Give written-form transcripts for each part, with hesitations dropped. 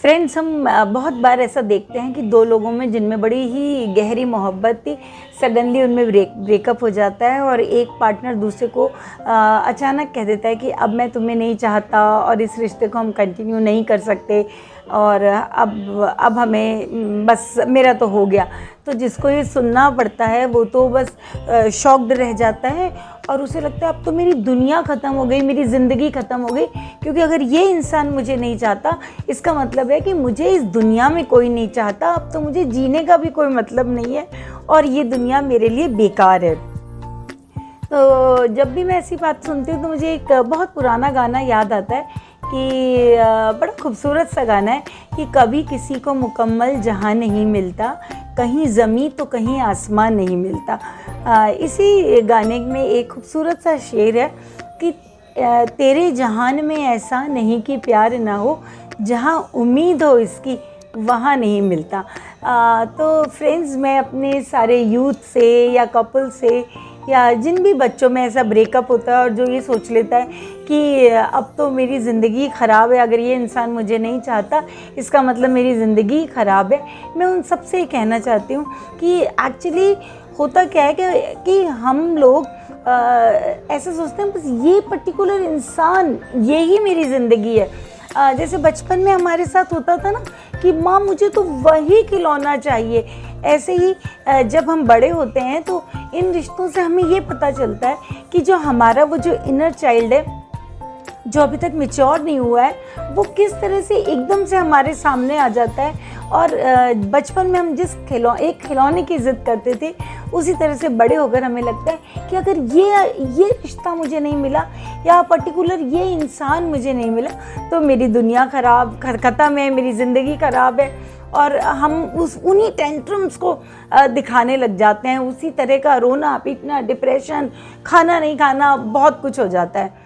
Friends, हम बहुत बार ऐसा देखते हैं कि दो लोगों में जिनमें बड़ी ही गहरी मोहब्बत थी, सडनली उनमें ब्रेकअप हो जाता है और एक पार्टनर दूसरे को अचानक कह देता है कि अब मैं तुम्हें नहीं चाहता और इस रिश्ते को हम कंटिन्यू नहीं कर सकते और अब हमें बस मेरा तो हो गया। तो जिसको ये सुनना पड़ता है वो तो बस शॉक्ड रह जाता है और उसे लगता है अब तो मेरी दुनिया ख़त्म हो गई, मेरी ज़िंदगी ख़त्म हो गई, क्योंकि अगर ये इंसान मुझे नहीं चाहता इसका मतलब है कि मुझे इस दुनिया में कोई नहीं चाहता, अब तो मुझे जीने का भी कोई मतलब नहीं है और ये दुनिया मेरे लिए बेकार है। तो जब भी मैं ऐसी बात सुनती हूँ तो मुझे एक बहुत पुराना गाना याद आता है कि बड़ा खूबसूरत सा गाना है कि कभी किसी को मुकम्मल जहां नहीं मिलता, कहीं ज़मीं तो कहीं आसमान नहीं मिलता। इसी गाने में एक खूबसूरत सा शेर है कि तेरे जहान में ऐसा नहीं कि प्यार ना हो, जहां उम्मीद हो इसकी वहाँ नहीं मिलता। तो फ्रेंड्स, मैं अपने सारे यूथ से या कपल से या जिन भी बच्चों में ऐसा ब्रेकअप होता है और जो ये सोच लेता है कि अब तो मेरी ज़िंदगी ख़राब है, अगर ये इंसान मुझे नहीं चाहता इसका मतलब मेरी ज़िंदगी ख़राब है, मैं उन सब से कहना चाहती हूँ कि एक्चुअली होता क्या है कि हम लोग ऐसा सोचते हैं बस ये पर्टिकुलर इंसान यही मेरी ज़िंदगी है। जैसे बचपन में हमारे साथ होता था ना कि माँ मुझे तो वही खिलौना चाहिए, ऐसे ही जब हम बड़े होते हैं तो इन रिश्तों से हमें ये पता चलता है कि जो हमारा वो जो इनर चाइल्ड है जो अभी तक मैच्योर नहीं हुआ है वो किस तरह से एकदम से हमारे सामने आ जाता है। और बचपन में हम जिस एक खिलौने की ज़िद करते थे उसी तरह से बड़े होकर हमें लगता है कि अगर ये रिश्ता मुझे नहीं मिला या पर्टिकुलर ये इंसान मुझे नहीं मिला तो मेरी दुनिया ख़त्म है, मेरी ज़िंदगी ख़राब है। और हम उन्हीं टेंट्रम्स को दिखाने लग जाते हैं, उसी तरह का रोना पीटना, डिप्रेशन, खाना नहीं खाना, बहुत कुछ हो जाता है।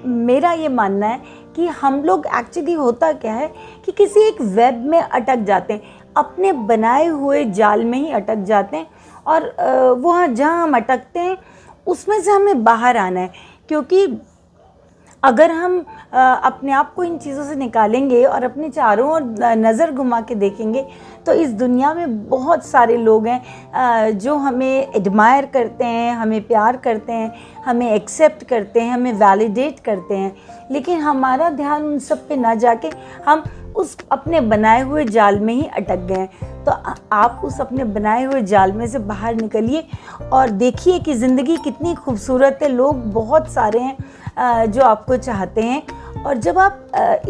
मेरा ये मानना है कि हम लोग एक्चुअली होता क्या है कि किसी एक वेब में अटक जाते हैं, अपने बनाए हुए जाल में ही अटक जाते हैं और वहाँ जहाँ हम अटकते हैं उसमें से हमें बाहर आना है। क्योंकि अगर हम अपने आप को इन चीज़ों से निकालेंगे और अपने चारों ओर नज़र घुमा के देखेंगे तो इस दुनिया में बहुत सारे लोग हैं जो हमें एडमायर करते हैं, हमें प्यार करते हैं, हमें एक्सेप्ट करते हैं, हमें वैलिडेट करते हैं, लेकिन हमारा ध्यान उन सब पे ना जाके हम उस अपने बनाए हुए जाल में ही अटक गए हैं। तो आप उस अपने बनाए हुए जाल में से बाहर निकलिए और देखिए कि ज़िंदगी कितनी खूबसूरत है, लोग बहुत सारे हैं जो आपको चाहते हैं। और जब आप इस